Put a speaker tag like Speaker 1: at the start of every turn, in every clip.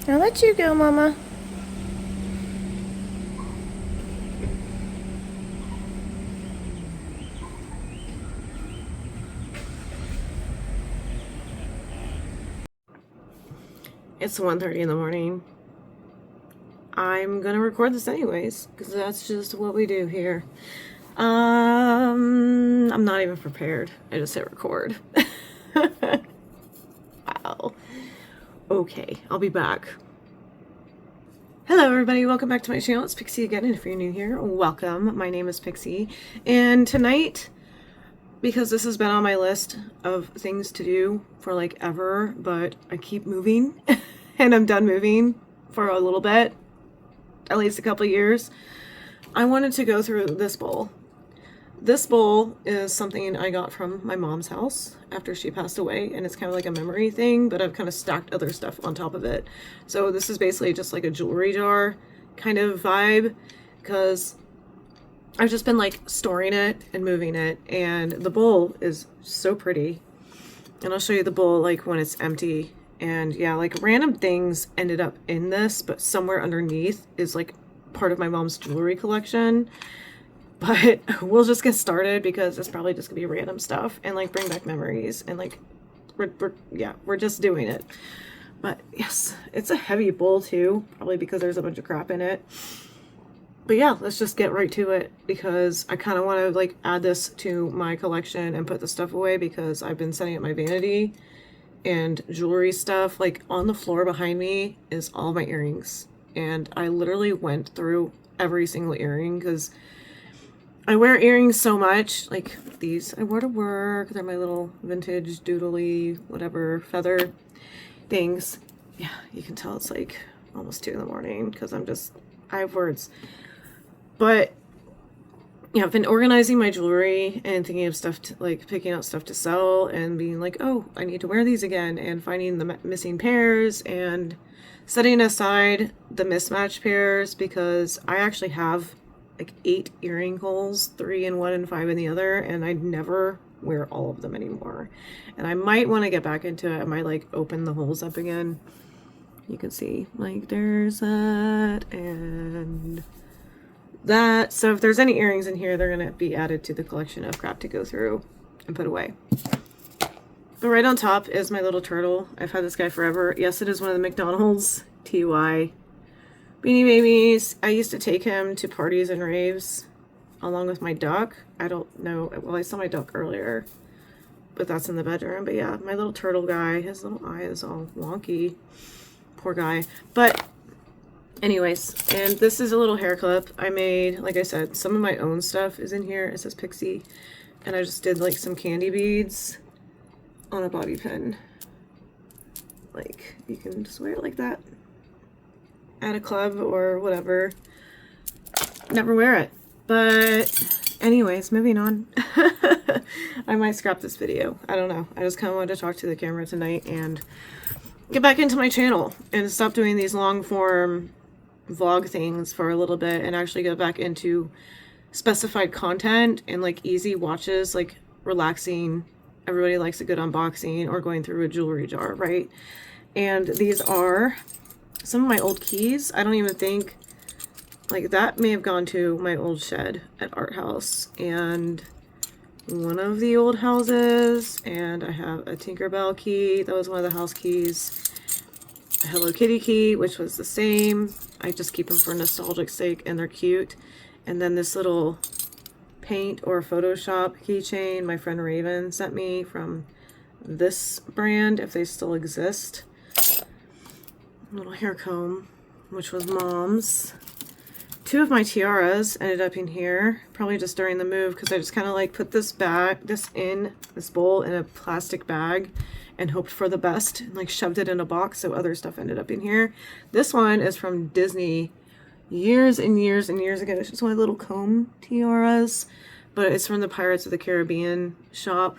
Speaker 1: I'll let you go, Mama. It's 1:30 in the morning. I'm gonna record this anyways, because that's just what we do here. I'm not even prepared. I just hit record. Wow. Okay, I'll be back. Hello everybody, welcome back to my channel. It's Pixie again, and if you're new here, welcome. My name is Pixie, and tonight, because this has been on my list of things to do for like ever, but I keep moving, and I'm done moving for a little bit, at least a couple years, I wanted to go through this bowl. This bowl is something I got from my mom's house after she passed away, and it's kind of like a memory thing, but I've kind of stacked other stuff on top of it. So this is basically just like a jewelry jar kind of vibe, because I've just been like storing it and moving it, and the bowl is so pretty. And I'll show you the bowl like when it's empty. And yeah, like random things ended up in this, but somewhere underneath is like part of my mom's jewelry collection. But we'll just get started because it's probably just gonna be random stuff and like bring back memories, and like we're just doing it. But yes, it's a heavy bowl too, probably because there's a bunch of crap in it. But yeah, let's just get right to it, because I kind of want to like add this to my collection and put the stuff away, because I've been setting up my vanity and jewelry stuff. Like on the floor behind me is all my earrings, and I literally went through every single earring because I wear earrings so much. Like these I wear to work. They're my little vintage doodly whatever feather things. Yeah, you can tell it's like almost 2 in the morning because I have words. But yeah, I've been organizing my jewelry and thinking of stuff to, like picking out stuff to sell and being like, oh, I need to wear these again, and finding the missing pairs and setting aside the mismatched pairs, because I actually have like 8 earring holes, 3 in one and 5 in the other, and I never wear all of them anymore. And I might want to get back into it. I might like open the holes up again. You can see like there's that and that. So if there's any earrings in here, they're gonna be added to the collection of crap to go through and put away. But right on top is my little turtle. I've had this guy forever. Yes, it is one of the McDonald's TY Beanie Babies. I used to take him to parties and raves along with my duck. I don't know, well, I saw my duck earlier, but that's in the bedroom. But yeah, my little turtle guy, his little eye is all wonky, poor guy. But anyways, and this is a little hair clip I made. Like I said, some of my own stuff is in here. It says Pixi, and I just did like some candy beads on a bobby pin. Like you can just wear it like that at a club or whatever. Never wear it. But anyways, moving on. I might scrap this video. I don't know. I just kind of wanted to talk to the camera tonight and get back into my channel and stop doing these long form vlog things for a little bit and actually get back into specified content and like easy watches, like relaxing. Everybody likes a good unboxing or going through a jewelry jar, right? And these are some of my old keys. I don't even think, like that may have gone to my old shed at Art House and one of the old houses, and I have a Tinkerbell key. That was one of the house keys. A Hello Kitty key, which was the same. I just keep them for nostalgic sake, and they're cute. And then this little paint or Photoshop keychain my friend Raven sent me from this brand, if they still exist. Little hair comb, which was mom's. 2 of my tiaras ended up in here, probably just during the move, because I just kind of like put this bowl in a plastic bag and hoped for the best, and like shoved it in a box, so other stuff ended up in here. This one is from Disney years and years and years ago. It's just one of the little comb tiaras, but it's from the Pirates of the Caribbean shop.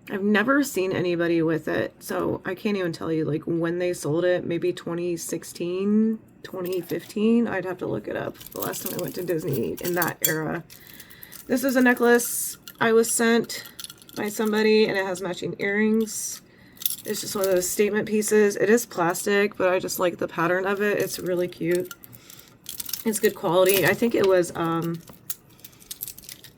Speaker 1: I've never seen anybody with it, so I can't even tell you like when they sold it. Maybe 2016, 2015. I'd have to look it up. The last time I went to Disney in that era. This is a necklace I was sent by somebody, and it has matching earrings. It's just one of those statement pieces. It is plastic, but I just like the pattern of it. It's really cute. It's good quality. I think it was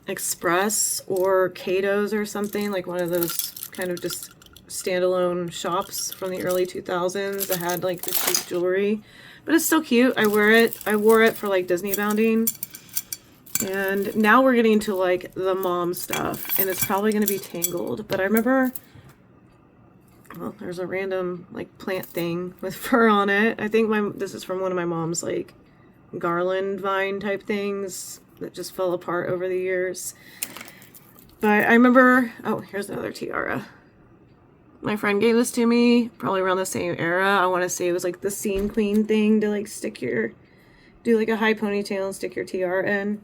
Speaker 1: Express or Cato's or something, like one of those kind of just standalone shops from the early 2000s that had like the cheap jewelry. But it's still cute. I wear it. I wore it for like Disney bounding. And now we're getting to like the mom stuff, and it's probably going to be tangled. But I remember, well, there's a random like plant thing with fur on it. I think this is from one of my mom's like garland vine type things that just fell apart over the years. But I remember, oh, here's another tiara. My friend gave this to me probably around the same era. I want to say it was like the scene queen thing to like do like a high ponytail and stick your tiara in.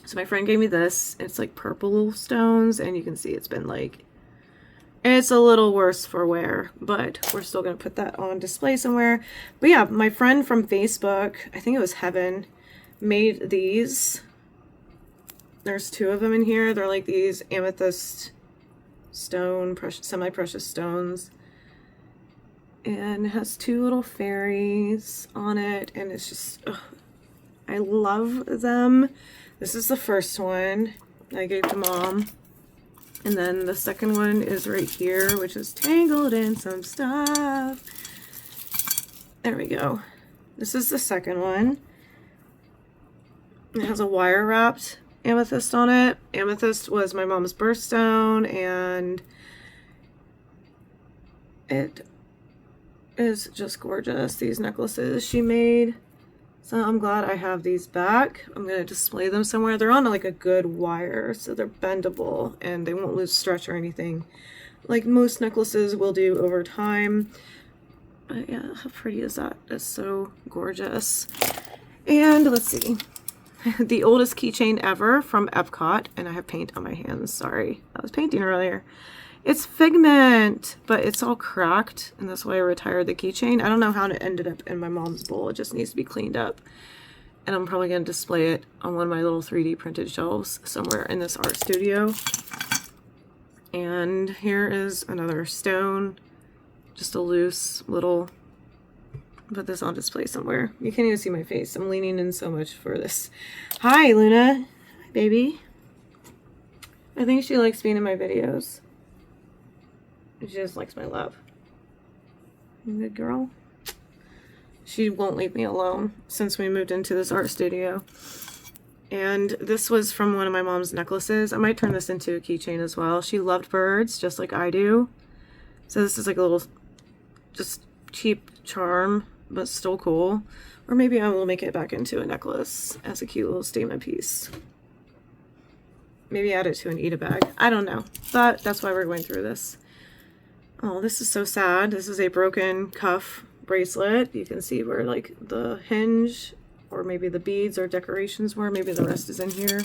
Speaker 1: So my friend gave me this. It's like purple stones, and you can see it's been like, it's a little worse for wear, but we're still going to put that on display somewhere. But yeah, my friend from Facebook, I think it was Heaven, made these. There's 2 of them in here. They're like these amethyst stone, semi-precious stones. And it has 2 little fairies on it, and it's just, ugh, I love them. This is the first one I gave to Mom. And then the second one is right here, which is tangled in some stuff. There we go. This is the second one. It has a wire wrapped amethyst on it. Amethyst was my mom's birthstone, and it is just gorgeous. These necklaces she made. So I'm glad I have these back. I'm going to display them somewhere. They're on like a good wire, so they're bendable and they won't lose stretch or anything like most necklaces will do over time. But yeah, how pretty is that? It's so gorgeous. And let's see. The oldest keychain ever from Epcot, and I have paint on my hands. Sorry, I was painting earlier. It's Figment, but it's all cracked, and that's why I retired the keychain. I don't know how it ended up in my mom's bowl. It just needs to be cleaned up. And I'm probably going to display it on one of my little 3D printed shelves somewhere in this art studio. And here is another stone. Just a loose little... Put this on display somewhere. You can't even see my face. I'm leaning in so much for this. Hi, Luna. Hi, baby. I think she likes being in my videos. She just likes my love. Good girl. She won't leave me alone since we moved into this art studio. And this was from one of my mom's necklaces. I might turn this into a keychain as well. She loved birds just like I do. So this is like a little just cheap charm, but still cool. Or maybe I will make it back into a necklace as a cute little statement piece. Maybe add it to an eat-a bag. I don't know. But that's why we're going through this. Oh, this is so sad. This is a broken cuff bracelet. You can see where like the hinge or maybe the beads or decorations were. Maybe the rest is in here.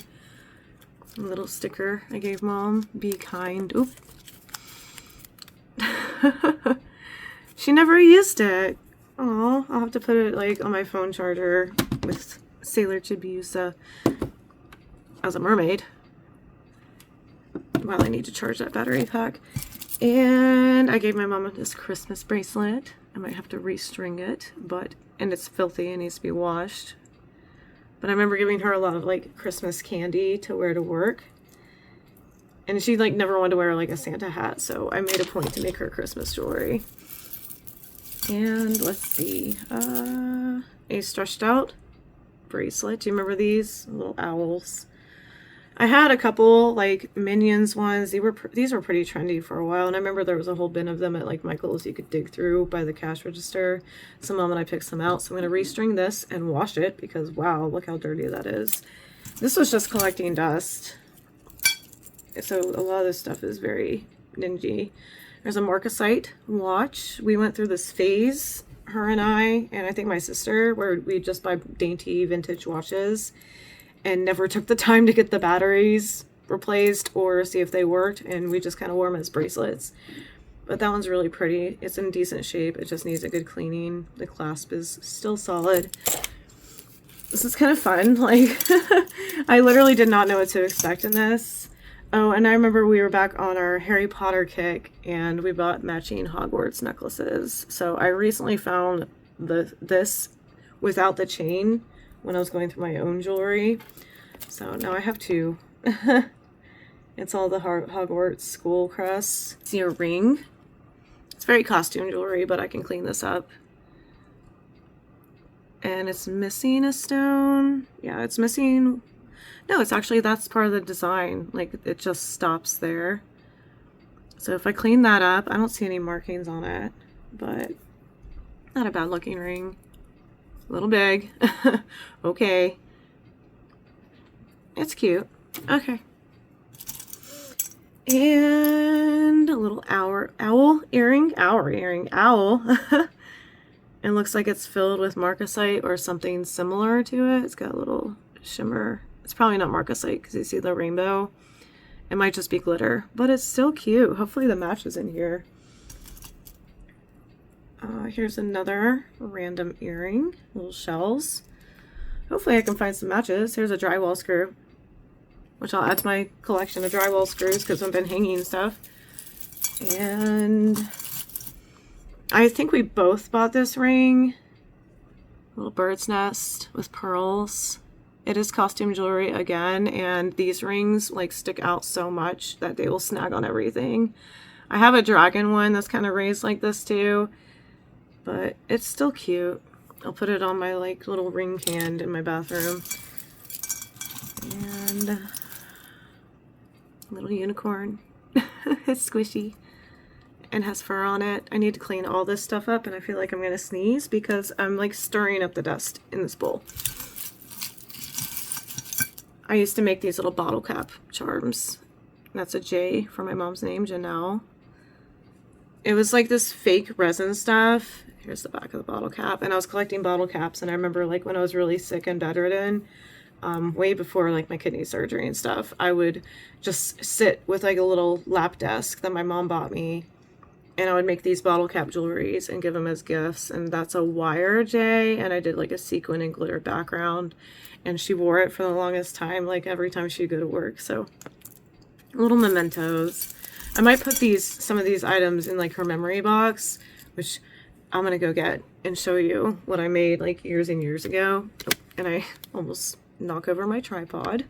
Speaker 1: A little sticker I gave Mom. Be kind. Oop. She never used it. Oh, I'll have to put it like on my phone charger with Sailor Chibiusa as a mermaid. Well, I need to charge that battery pack. And I gave my mom this Christmas bracelet. I might have to restring it, and it's filthy and needs to be washed. But I remember giving her a lot of like Christmas candy to wear to work. And she like never wanted to wear like a Santa hat, so I made a point to make her Christmas jewelry. And let's see, a stretched out bracelet. Do you remember these little owls? I had a couple like Minions ones. These were pretty trendy for a while, and I remember there was a whole bin of them at like Michael's you could dig through by the cash register. So Mom and I picked some out. So I'm going to restring this and wash it because wow, look how dirty that is. This was just collecting dust. So a lot of this stuff is very dingy. There's a Marcasite watch. We went through this phase, her and I think my sister, where we just buy dainty vintage watches and never took the time to get the batteries replaced or see if they worked, and we just kind of wore them as bracelets. But that one's really pretty. It's in decent shape. It just needs a good cleaning. The clasp is still solid. This is kind of fun. Like, I literally did not know what to expect in this. Oh, and I remember we were back on our Harry Potter kick and we bought matching Hogwarts necklaces. So I recently found this without the chain when I was going through my own jewelry. So now I have two. It's all the Hogwarts school crest. See a ring. It's very costume jewelry, but I can clean this up. And it's missing a stone. Yeah, it's missing. No, it's actually, that's part of the design. Like, it just stops there. So if I clean that up, I don't see any markings on it, but not a bad looking ring. A little big. Okay. It's cute. Okay. And a little owl earring. It looks like it's filled with marcasite or something similar to it. It's got a little shimmer. It's probably not marcasite because you see the rainbow. It might just be glitter, but it's still cute. Hopefully the match is in here. Here's another random earring, little shells. Hopefully I can find some matches. Here's a drywall screw, which I'll add to my collection of drywall screws because I've been hanging stuff. And I think we both bought this ring. Little bird's nest with pearls. It is costume jewelry again, and these rings like stick out so much that they will snag on everything. I have a dragon one that's kind of raised like this too, but it's still cute. I'll put it on my like little ring hand in my bathroom. And a little unicorn. It's squishy and has fur on it. I need to clean all this stuff up, and I feel like I'm gonna sneeze because I'm like stirring up the dust in this bowl. I used to make these little bottle cap charms. That's a J for my mom's name, Janelle. It was like this fake resin stuff. Here's the back of the bottle cap. And I was collecting bottle caps, and I remember like when I was really sick and bedridden, way before like my kidney surgery and stuff, I would just sit with like a little lap desk that my mom bought me, and I would make these bottle cap jewelries and give them as gifts. And that's a wire J, and I did like a sequin and glitter background, and she wore it for the longest time, like every time she'd go to work. So little mementos. I might put some of these items in like her memory box, which I'm gonna go get and show you what I made like years and years ago. Oh, and I almost knock over my tripod.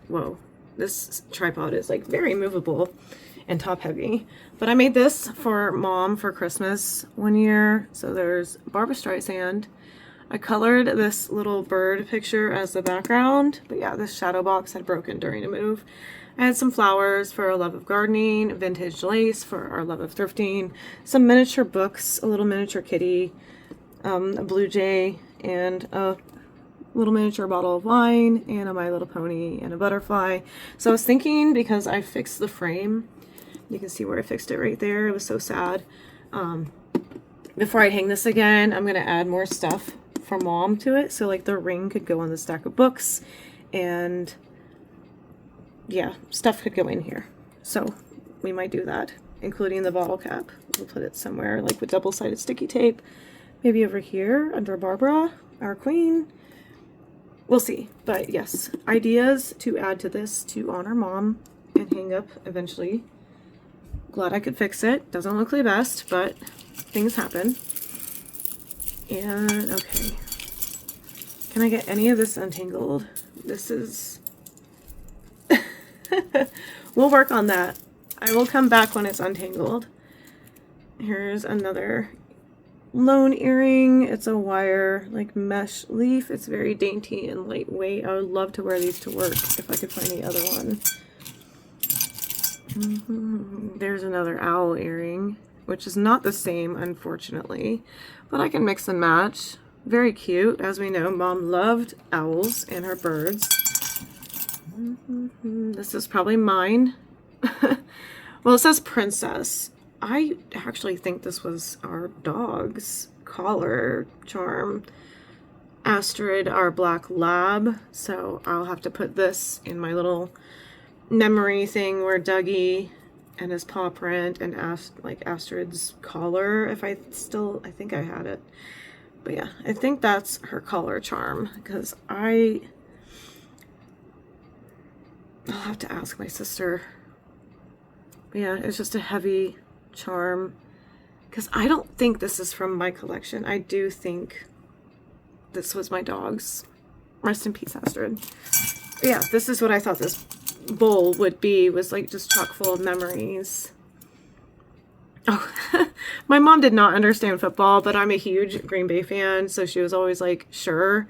Speaker 1: Whoa, this tripod is like very movable and top heavy. But I made this for Mom for Christmas one year. So there's Barbra Streisand. I colored this little bird picture as the background, but yeah, this shadow box had broken during a move. I had some flowers for our love of gardening, vintage lace for our love of thrifting, some miniature books, a little miniature kitty, a blue jay, and a little miniature bottle of wine, and a My Little Pony, and a butterfly. So I was thinking, because I fixed the frame, you can see where I fixed it right there. It was so sad. Before I hang this again, I'm going to add more stuff for Mom to it. So like the ring could go on the stack of books, and yeah, stuff could go in here. So we might do that, including the bottle cap. We'll put it somewhere like with double-sided sticky tape, maybe over here under Barbara, our queen. We'll see. But yes, ideas to add to this to honor Mom and hang up eventually. Glad I could fix it. Doesn't look the best, but things happen. And okay, can I get any of this untangled? This is we'll work on that. I will come back when it's untangled. Here's another lone earring. It's a wire like mesh leaf. It's very dainty and lightweight. I would love to wear these to work if I could find the other one. There's another owl earring, which is not the same, unfortunately, but I can mix and match. Very cute. As we know, Mom loved owls and her birds. This is probably mine. Well, it says princess. I actually think this was our dog's collar charm. Astrid, our black lab. So I'll have to put this in my little memory thing where Dougie and his paw print and like Astrid's collar, I think I had it. But yeah, I think that's her collar charm, because I I'll have to ask my sister. But yeah, it's just a heavy charm. Because I don't think this is from my collection. I do think this was my dog's. Rest in peace, Astrid. But yeah, this is what I thought this bowl would be. Was like just chock full of memories. Oh, my mom did not understand football, but I'm a huge Green Bay fan. So she was always like, sure,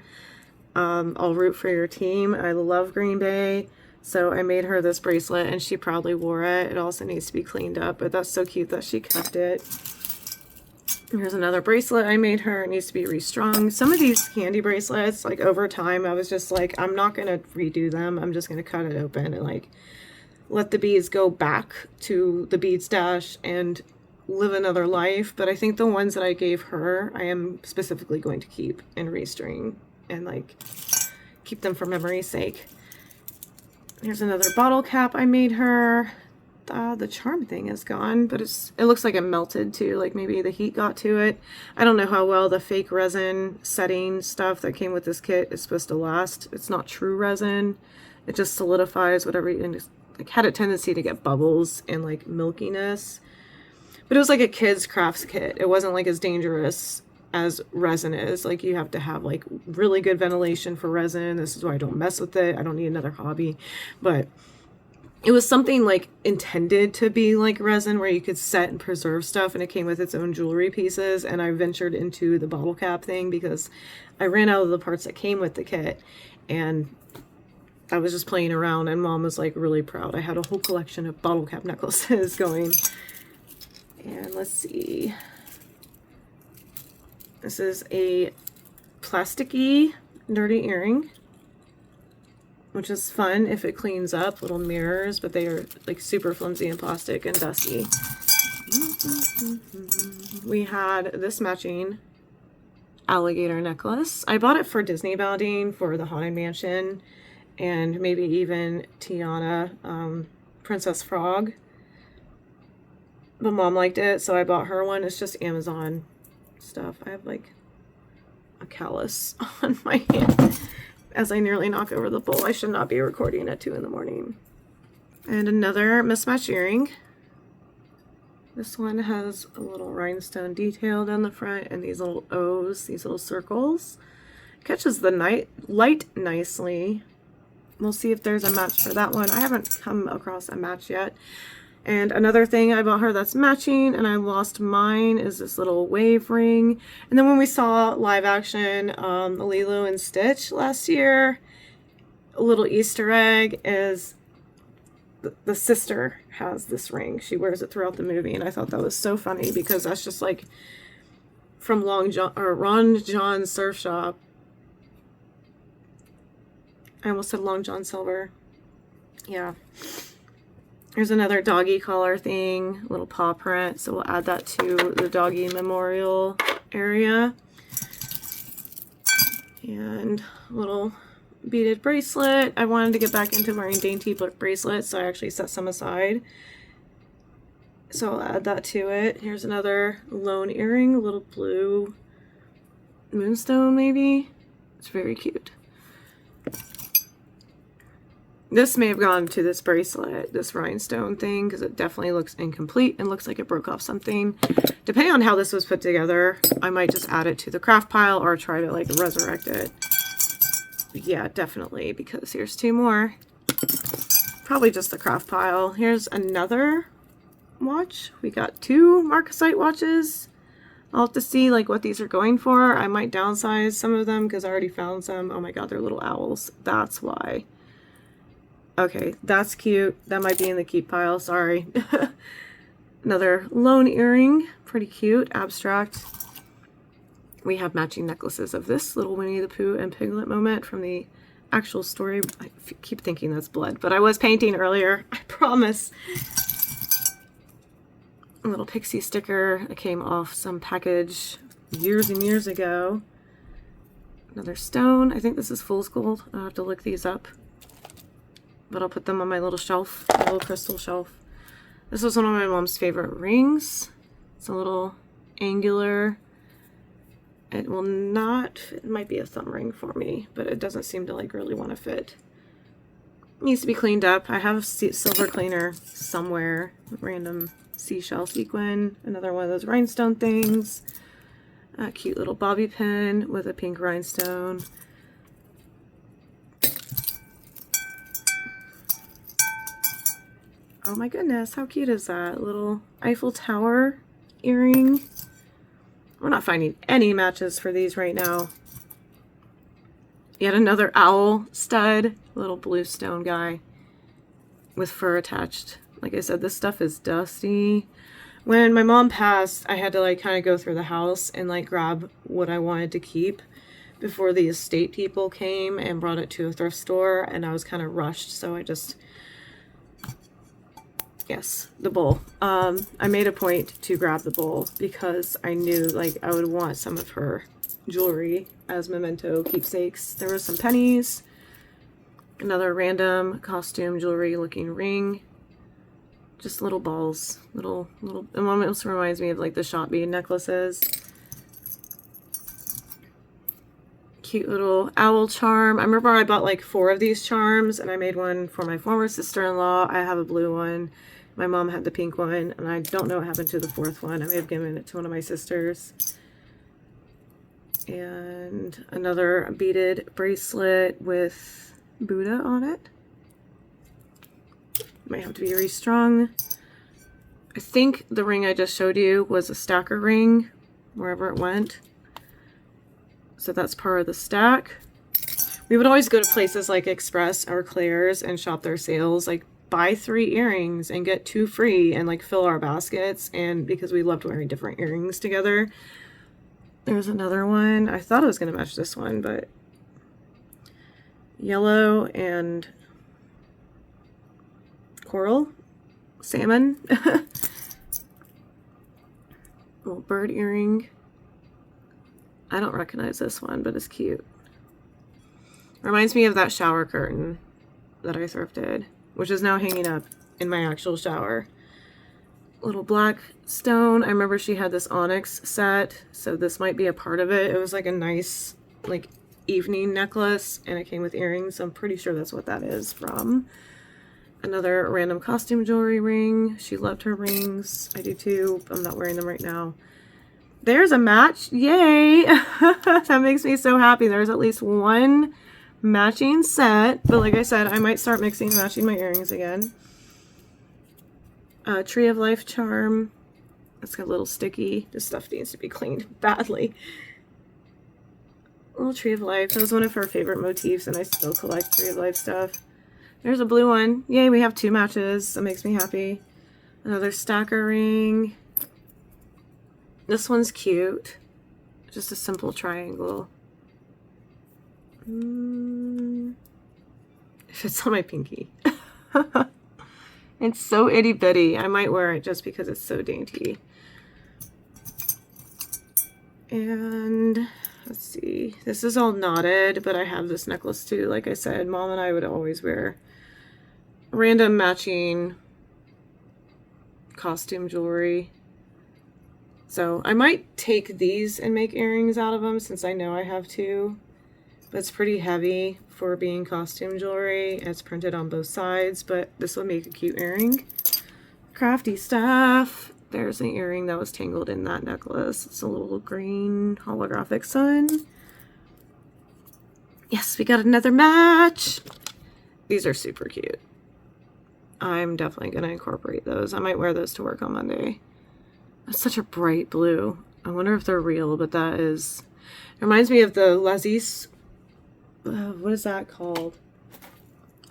Speaker 1: I'll root for your team. I love Green Bay. So I made her this bracelet and she proudly wore it. It also needs to be cleaned up, but that's so cute that she kept it. Here's another bracelet I made her. It needs to be restrung. Some of these candy bracelets, like over time, I was just like, I'm not going to redo them. I'm just going to cut it open and like let the beads go back to the bead stash and live another life. But I think the ones that I gave her, I am specifically going to keep and restring and like keep them for memory's sake. Here's another bottle cap I made her. The charm thing is gone, but it looks like it melted too, like maybe the heat got to it. I don't know how well the fake resin setting stuff that came with this kit is supposed to last. It's not true resin. It just solidifies whatever, and just like had a tendency to get bubbles and like milkiness. But it was like a kid's crafts kit. It wasn't like as dangerous as resin is. Like you have to have like really good ventilation for resin. This is why I don't mess with it. I don't need another hobby. But it was something like intended to be like resin where you could set and preserve stuff, and it came with its own jewelry pieces. And I ventured into the bottle cap thing because I ran out of the parts that came with the kit, and I was just playing around, and Mom was like really proud. I had a whole collection of bottle cap necklaces going. And let's see. This is a plasticky dirty earring, which is fun if it cleans up. Little mirrors, but they are like super flimsy and plastic and dusty. We had this matching alligator necklace. I bought it for Disney Bounding for the Haunted Mansion and maybe even Tiana, Princess Frog. But Mom liked it, so I bought her one. It's just Amazon stuff. I have like a callus on my hand as I nearly knock over the bowl. I should not be recording at 2 in the morning. And another mismatched earring. This one has a little rhinestone detail down the front and these little O's, these little circles. Catches the light nicely. We'll see if there's a match for that one. I haven't come across a match yet. And another thing I bought her that's matching, and I lost mine, is this little wave ring. And then when we saw live action Lilo and Stitch last year, a little Easter egg is the sister has this ring. She wears it throughout the movie, and I thought that was so funny because that's just like from Ron John Surf Shop. I almost said Long John Silver. Yeah. Here's another doggy collar thing, little paw print. So we'll add that to the doggy memorial area. And a little beaded bracelet. I wanted to get back into wearing dainty bracelets, so I actually set some aside. So I'll add that to it. Here's another lone earring, a little blue moonstone maybe. It's very cute. This may have gone to this bracelet, this rhinestone thing, because it definitely looks incomplete and looks like it broke off something. Depending on how this was put together, I might just add it to the craft pile or try to like resurrect it. But yeah, definitely, because here's 2 more. Probably just the craft pile. Here's another watch. We got 2 Marcasite watches. I'll have to see like what these are going for. I might downsize some of them because I already found some. Oh my god, they're little owls. That's why. Okay, that's cute. That might be in the keep pile, sorry. Another lone earring, pretty cute, abstract. We have matching necklaces of this little Winnie the Pooh and Piglet moment from the actual story. I keep thinking that's blood, but I was painting earlier, I promise. A little Pixi sticker that came off some package years and years ago. Another stone. I think this is fool's gold. I'll have to look these up. But I'll put them on my little shelf, my little crystal shelf. This was one of my mom's favorite rings. It's a little angular. It will not, it might be a thumb ring for me, but it doesn't seem to like really want to fit Needs to be cleaned up. I have a silver cleaner somewhere. Random seashell sequin. Another one of those rhinestone things. A cute little bobby pin with a pink rhinestone. Oh my goodness, how cute is that? Little Eiffel Tower earring. We're not finding any matches for these right now. Yet another owl stud, little blue stone guy with fur attached. Like I said, this stuff is dusty. When my mom passed, I had to like kind of go through the house and like grab what I wanted to keep before the estate people came and brought it to a thrift store, and I was kind of rushed, so I just, yes, the bowl. I made a point to grab the bowl because I knew like I would want some of her jewelry as memento keepsakes. There were some pennies, another random costume jewelry looking ring, just little balls, little, and one also reminds me of like the shot bead necklaces. Cute little owl charm. I remember I bought like 4 of these charms, and I made one for my former sister-in-law. I have a blue one. My mom had the pink one, and I don't know what happened to the 4th one. I may have given it to one of my sisters. And another beaded bracelet with Buddha on it. Might have to be restrung. I think the ring I just showed you was a stacker ring, wherever it went. So that's part of the stack. We would always go to places like Express or Claire's and shop their sales, like buy 3 earrings and get 2 free, and like fill our baskets. And because we loved wearing different earrings together. There's another one. I thought I was going to match this one, but yellow and coral, salmon, little bird earring. I don't recognize this one, but it's cute. Reminds me of that shower curtain that I thrifted, which is now hanging up in my actual shower. Little black stone. I remember she had this onyx set, so this might be a part of it. It was like a nice like evening necklace, and it came with earrings, so I'm pretty sure that's what that is from. Another random costume jewelry ring. She loved her rings. I do too. I'm not wearing them right now. There's a match. Yay! That makes me so happy. There's at least one matching set, but like I said, I might start mixing and matching my earrings again. Tree of Life charm. It's got a little sticky. This stuff needs to be cleaned badly. Little Tree of Life. That was one of her favorite motifs, and I still collect Tree of Life stuff. There's a blue one. Yay, we have 2 matches. That makes me happy. Another stacker ring. This one's cute. Just a simple triangle. It fits on my pinky. It's so itty bitty. I might wear it just because it's so dainty. And let's see. This is all knotted, but I have this necklace too. Like I said, Mom and I would always wear random matching costume jewelry. So I might take these and make earrings out of them, since I know I have 2. But it's pretty heavy for being costume jewelry. It's printed on both sides, but this will make a cute earring. Crafty stuff. There's an earring that was tangled in that necklace. It's a little green holographic sun. Yes, we got another match. These are super cute. I'm definitely going to incorporate those. I might wear those to work on Monday. It's such a bright blue. I wonder if they're real, but that is... It reminds me of the Lazis. What is that called?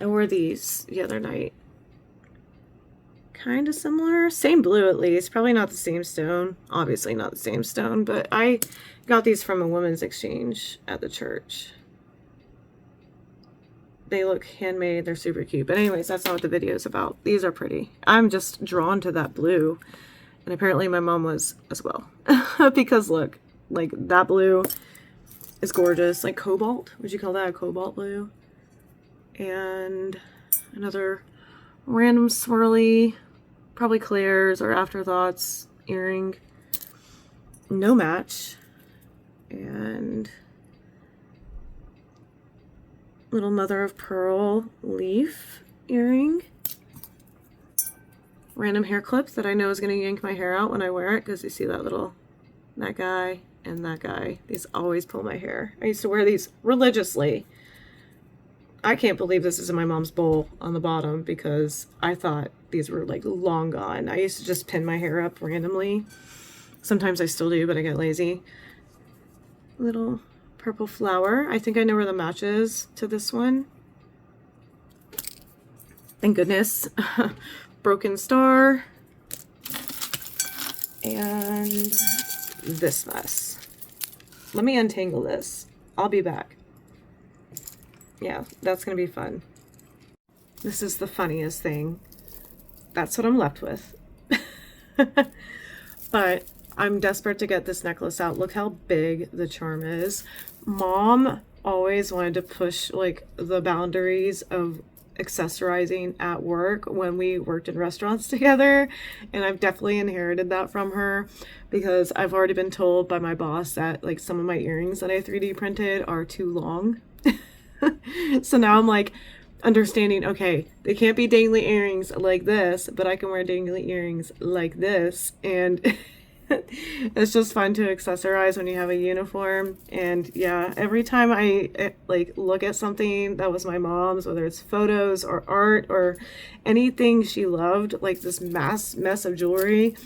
Speaker 1: I wore these the other night. Kind of similar. Same blue at least. Probably not the same stone. Obviously not the same stone, but I got these from a women's exchange at the church. They look handmade. They're super cute. But anyways, that's not what the video is about. These are pretty. I'm just drawn to that blue. And apparently my mom was as well. Because look, like that blue is gorgeous. Like cobalt. Would you call that a cobalt blue? And another random swirly, probably Claire's or Afterthoughts earring. No match. And little mother of pearl leaf earring. Random hair clip that I know is going to yank my hair out when I wear it, because you see that guy and that guy. These always pull my hair. I used to wear these religiously. I can't believe this is in my mom's bowl on the bottom, because I thought these were like long gone. I used to just pin my hair up randomly. Sometimes I still do, but I get lazy. Little purple flower. I think I know where the match is to this one. Thank goodness. Broken star. And this mess. Let me untangle this. I'll be back. Yeah, that's gonna be fun. This is the funniest thing. That's what I'm left with. But I'm desperate to get this necklace out. Look how big the charm is. Mom always wanted to push like the boundaries of accessorizing at work when we worked in restaurants together, and I've definitely inherited that from her, because I've already been told by my boss that like some of my earrings that I 3D printed are too long. So now I'm like understanding, okay, they can't be dangly earrings like this, but I can wear dangly earrings like this, and it's just fun to accessorize when you have a uniform. And yeah, every time I like look at something that was my mom's, whether it's photos or art or anything she loved, like this mess of jewelry,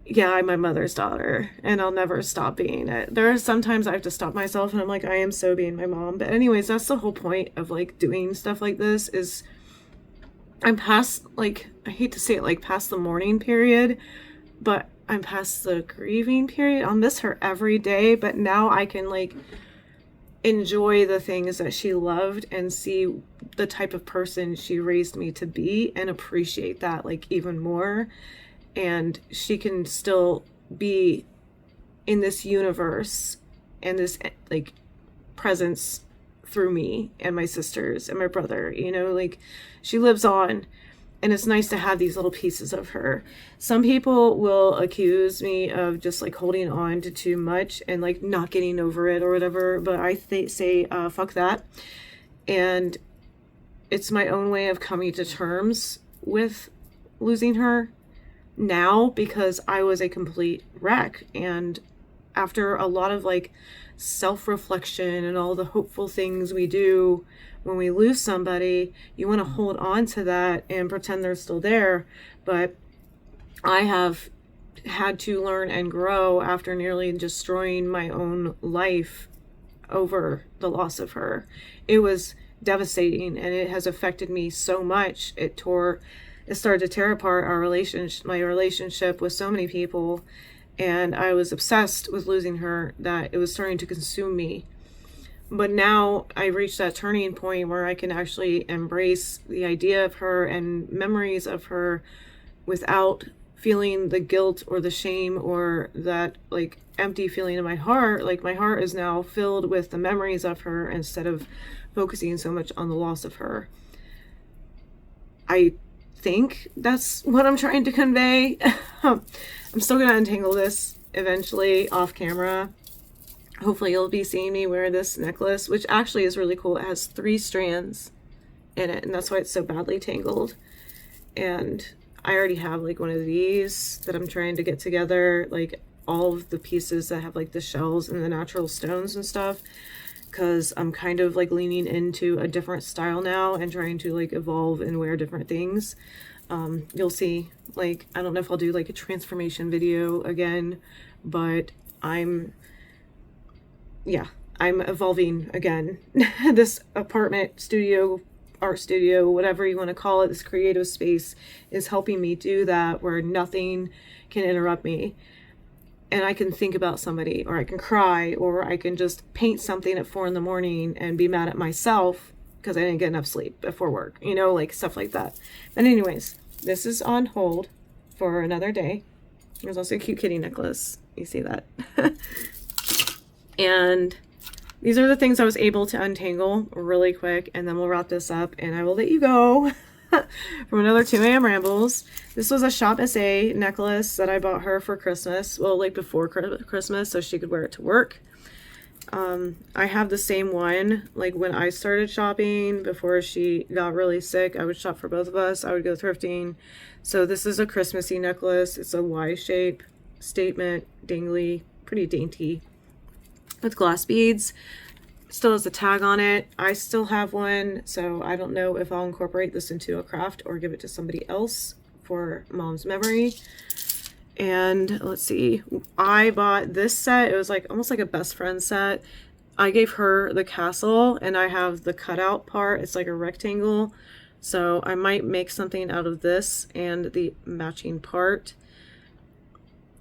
Speaker 1: yeah, I'm my mother's daughter, and I'll never stop being it. There are sometimes I have to stop myself, and I'm like, I am so being my mom. But anyways, that's the whole point of like doing stuff like this, is I'm past, like, I hate to say it, like past the mourning period, but I'm past the grieving period. I'll miss her every day, but now I can like enjoy the things that she loved and see the type of person she raised me to be, and appreciate that like even more. And she can still be in this universe and this like presence through me and my sisters and my brother, you know, like she lives on. And it's nice to have these little pieces of her. Some people will accuse me of just like holding on to too much and like not getting over it or whatever, but I say fuck that. And it's my own way of coming to terms with losing her now, because I was a complete wreck. And after a lot of like self-reflection and all the hopeful things we do when we lose somebody, you want to hold on to that and pretend they're still there. But I have had to learn and grow after nearly destroying my own life over the loss of her. It was devastating, and it has affected me so much. It started to tear apart my relationship with so many people, and I was obsessed with losing her that it was starting to consume me. But now I reached that turning point where I can actually embrace the idea of her and memories of her without feeling the guilt or the shame or that like empty feeling in my heart. Like my heart is now filled with the memories of her instead of focusing so much on the loss of her. I think that's what I'm trying to convey. I'm still gonna untangle this eventually off camera. Hopefully you'll be seeing me wear this necklace, which actually is really cool. It has 3 strands in it, and that's why it's so badly tangled. And I already have like one of these that I'm trying to get together, like all of the pieces that have like the shells and the natural stones and stuff, because I'm kind of like leaning into a different style now and trying to like evolve and wear different things. You'll see, like, I don't know if I'll do like a transformation video again, but I'm evolving again. This apartment studio, art studio, whatever you want to call it, this creative space is helping me do that, where nothing can interrupt me. And I can think about somebody, or I can cry, or I can just paint something at 4 a.m. and be mad at myself because I didn't get enough sleep before work, you know, like stuff like that. But anyways, this is on hold for another day. There's also a cute kitty necklace. You see that? And these are the things I was able to untangle really quick, and then we'll wrap this up and I will let you go from another 2 a.m. rambles. This was a Shop SA necklace that I bought her for Christmas. Well, like before Christmas, so she could wear it to work. I have the same one. Like when I started shopping before she got really sick, I would shop for both of us. I would go thrifting. So this is a Christmassy necklace. It's a Y shape statement, dangly, pretty dainty with glass beads. Still has a tag on it. I still have one, so I don't know if I'll incorporate this into a craft or give it to somebody else for mom's memory. And let's see, I bought this set. It was like almost like a best friend set. I gave her the castle and I have the cutout part. It's like a rectangle. So I might make something out of this and the matching part,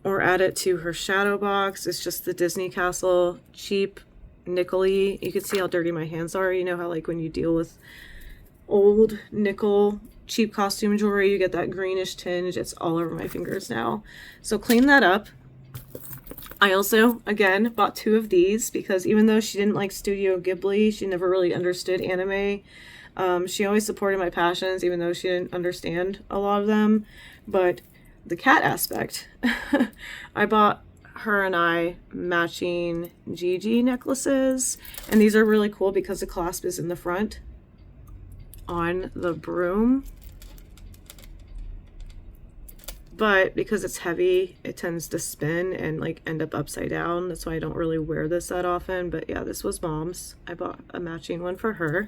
Speaker 1: or add it to her shadow box. It's just the Disney castle, cheap, nickel-y. You can see how dirty my hands are. You know how like when you deal with old nickel cheap costume jewelry, you get that greenish tinge. It's all over my fingers now. So clean that up. I also, again, bought 2 of these because even though she didn't like Studio Ghibli, she never really understood anime. She always supported my passions, even though she didn't understand a lot of them. But the cat aspect, I bought her and I matching Gigi necklaces. And these are really cool because the clasp is in the front on the broom, but because it's heavy it tends to spin and like end up upside down. That's why I don't really wear this that often. But yeah, this was mom's. I bought a matching one for her.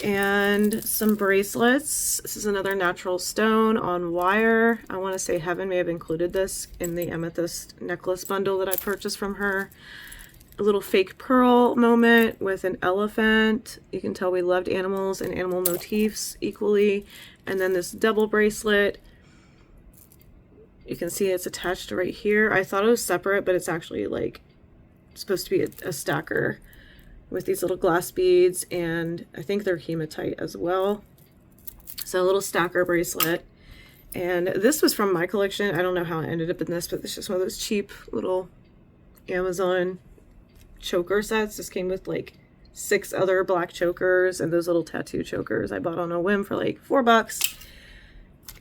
Speaker 1: And some bracelets. This is another natural stone on wire. I want to say Heaven may have included this in the amethyst necklace bundle that I purchased from her. A little fake pearl moment with an elephant. You can tell we loved animals and animal motifs equally. And then this double bracelet. You can see it's attached right here. I thought it was separate, but it's actually like supposed to be a stacker with these little glass beads, and I think they're hematite as well. So a little stacker bracelet. And this was from my collection. I don't know how I ended up in this, but it's just one of those cheap little Amazon choker sets. This came with like 6 other black chokers and those little tattoo chokers I bought on a whim for like $4.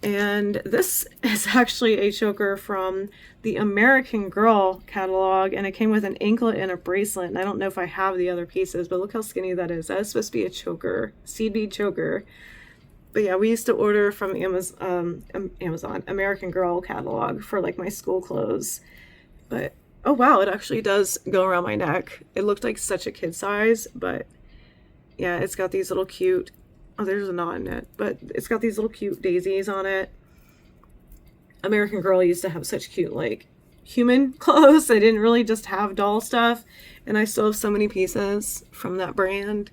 Speaker 1: And this is actually a choker from the American Girl catalog, and it came with an anklet and a bracelet. And I don't know if I have the other pieces, but look how skinny that is. That is supposed to be a choker, seed bead choker. But yeah, we used to order from Amazon American Girl catalog for like my school clothes. But oh wow, it actually does go around my neck. It looked like such a kid size, but yeah, it's got these little cute, oh, there's a knot in it, but it's got these little cute daisies on it. American Girl used to have such cute like human clothes. They didn't really just have doll stuff, and I still have so many pieces from that brand.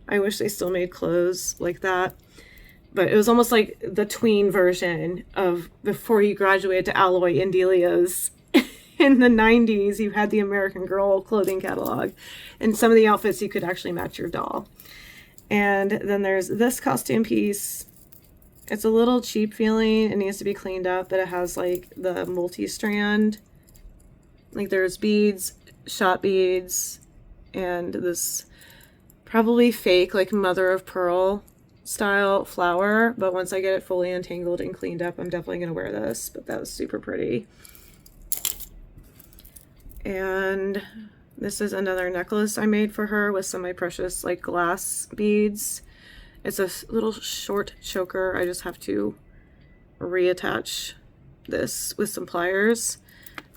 Speaker 1: I wish they still made clothes like that. But it was almost like the tween version of before you graduated to Alloy and Delia's. In the 90s, you had the American Girl clothing catalog, and some of the outfits you could actually match your doll. And then there's this costume piece. It's a little cheap feeling. It needs to be cleaned up, but it has like the multi-strand. Like there's beads, shot beads, and this probably fake like mother of pearl style flower. But once I get it fully untangled and cleaned up, I'm definitely going to wear this. But that was super pretty. And this is another necklace I made for her with some of my precious like glass beads. It's a little short choker. I just have to reattach this with some pliers.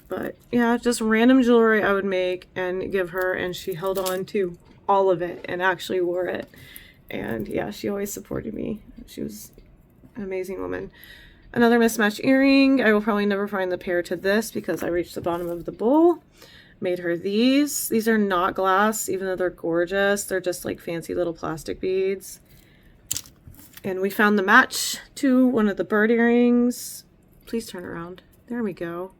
Speaker 1: But yeah, just random jewelry I would make and give her, and she held on to all of it and actually wore it. And yeah, she always supported me. She was an amazing woman. Another mismatched earring. I will probably never find the pair to this because I reached the bottom of the bowl. Made her these. These are not glass, even though they're gorgeous. They're just like fancy little plastic beads. And we found the match to one of the bird earrings. Please turn around. There we go.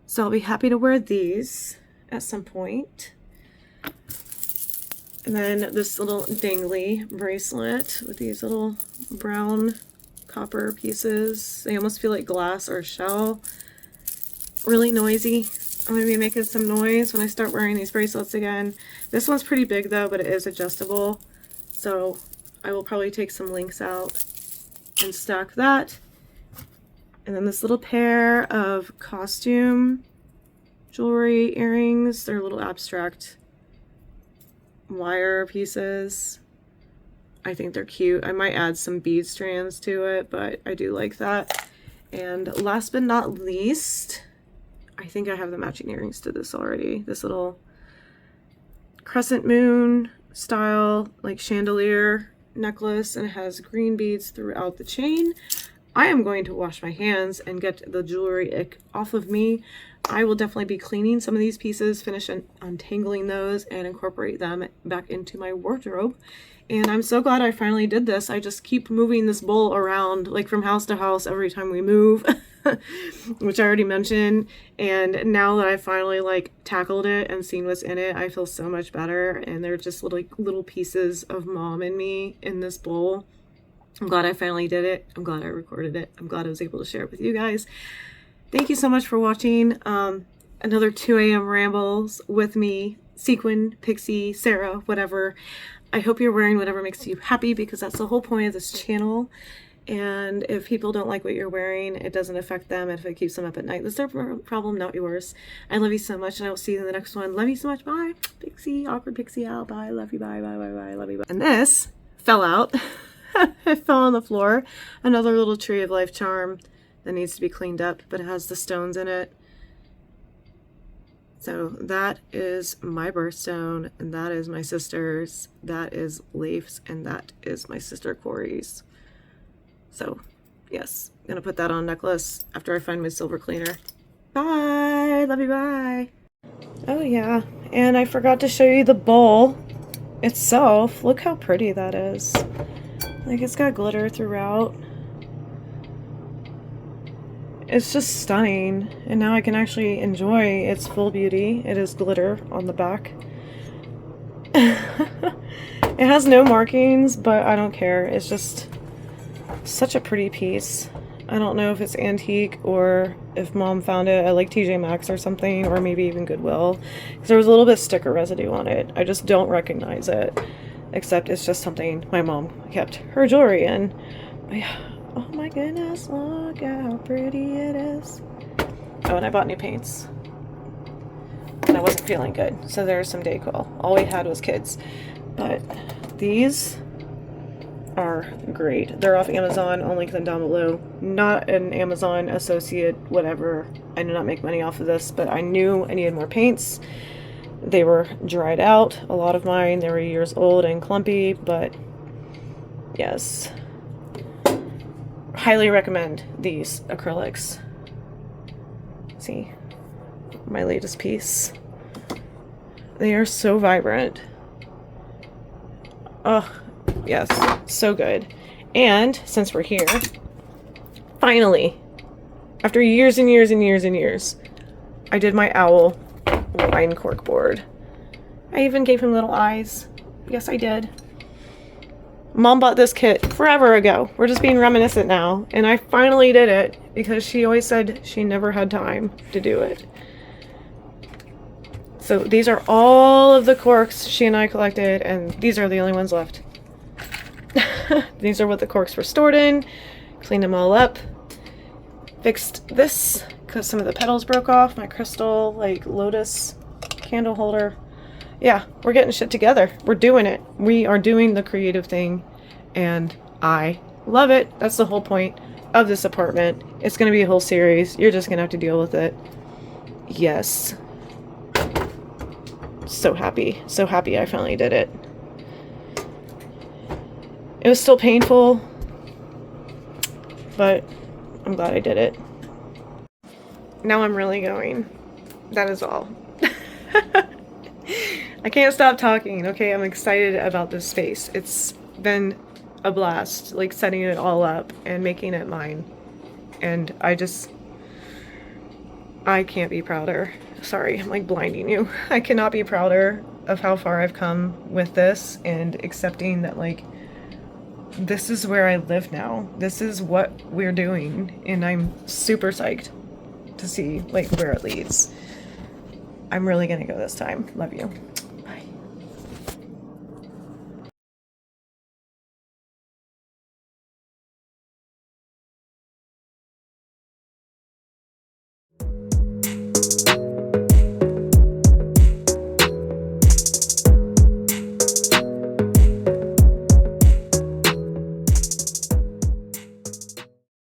Speaker 1: So I'll be happy to wear these at some point. And then this little dangly bracelet with these little brown copper pieces. They almost feel like glass or shell. Really noisy. I'm going to be making some noise when I start wearing these bracelets again. This one's pretty big though, but it is adjustable. So I will probably take some links out and stack that. And then this little pair of costume jewelry earrings. They're a little abstract wire pieces. I think they're cute. I might add some bead strands to it, but I do like that. And last but not least, I think I have the matching earrings to this already. This little crescent moon style, like chandelier necklace, and it has green beads throughout the chain. I am going to wash my hands and get the jewelry ick off of me. I will definitely be cleaning some of these pieces, finish untangling those, and incorporate them back into my wardrobe. And I'm so glad I finally did this. I just keep moving this bowl around, like from house to house every time we move, which I already mentioned. And now that I finally like tackled it and seen what's in it, I feel so much better. And they're just little pieces of mom and me in this bowl. I'm glad I finally did it. I'm glad I recorded it. I'm glad I was able to share it with you guys. Thank you so much for watching another 2 a.m. rambles with me, Sequin, Pixie, Sarah, whatever. I hope you're wearing whatever makes you happy, because that's the whole point of this channel. And if people don't like what you're wearing, it doesn't affect them. And if it keeps them up at night, that's their problem, not yours. I love you so much, and I will see you in the next one. Love you so much. Bye. Pixie, awkward Pixie out. Bye. Love you. Bye. Bye. Bye. Bye. Love you. Bye. And this fell out. It fell on the floor. Another little tree of life charm that needs to be cleaned up, but it has the stones in it. So that is my birthstone, and that is my sister's, that is Leif's, and that is my sister Corey's. So yes, I'm gonna put that on a necklace after I find my silver cleaner. Bye, love you, bye. Oh yeah, and I forgot to show you the bowl itself. Look how pretty that is. Like, it's got glitter throughout. It's just stunning, and now I can actually enjoy its full beauty. It is glitter on the back. It has no markings, but I don't care. It's just such a pretty piece. I don't know if it's antique or if mom found it at like TJ Maxx or something, or maybe even Goodwill, because there was a little bit of sticker residue on it. I just don't recognize it, except it's just something my mom kept her jewelry in. But yeah. Oh my goodness, look at how pretty it is. Oh, and I bought new paints. And I wasn't feeling good, so there's some decor. All we had was kids. But these are great. They're off Amazon. I'll link them down below. Not an Amazon associate, whatever. I do not make money off of this, but I knew I needed more paints. They were dried out. A lot of mine, they were years old and clumpy, but yes. Highly recommend these acrylics. See, my latest piece. They are so vibrant. Oh, yes, so good. And since we're here, finally, after years and years and years and years, I did my owl wine cork board. I even gave him little eyes. Yes, I did. Mom bought this kit forever ago. We're just being reminiscent now. And I finally did it because she always said she never had time to do it. So these are all of the corks she and I collected, and these are the only ones left. These are what the corks were stored in. Cleaned them all up. Fixed this because some of the petals broke off. My crystal, like, lotus candle holder. Yeah, we're getting shit together. We're doing it. We are doing the creative thing, and I love it. That's the whole point of this apartment. It's going to be a whole series. You're just going to have to deal with it. Yes. So happy. So happy I finally did it. It was still painful, but I'm glad I did it. Now I'm really going. That is all. I can't stop talking, okay? I'm excited about this space. It's been a blast, like, setting it all up and making it mine. And I can't be prouder. Sorry, I'm like blinding you. I cannot be prouder of how far I've come with this, and accepting that, like, this is where I live now. This is what we're doing, and I'm super psyched to see, like, where it leads. I'm really gonna go this time. Love you.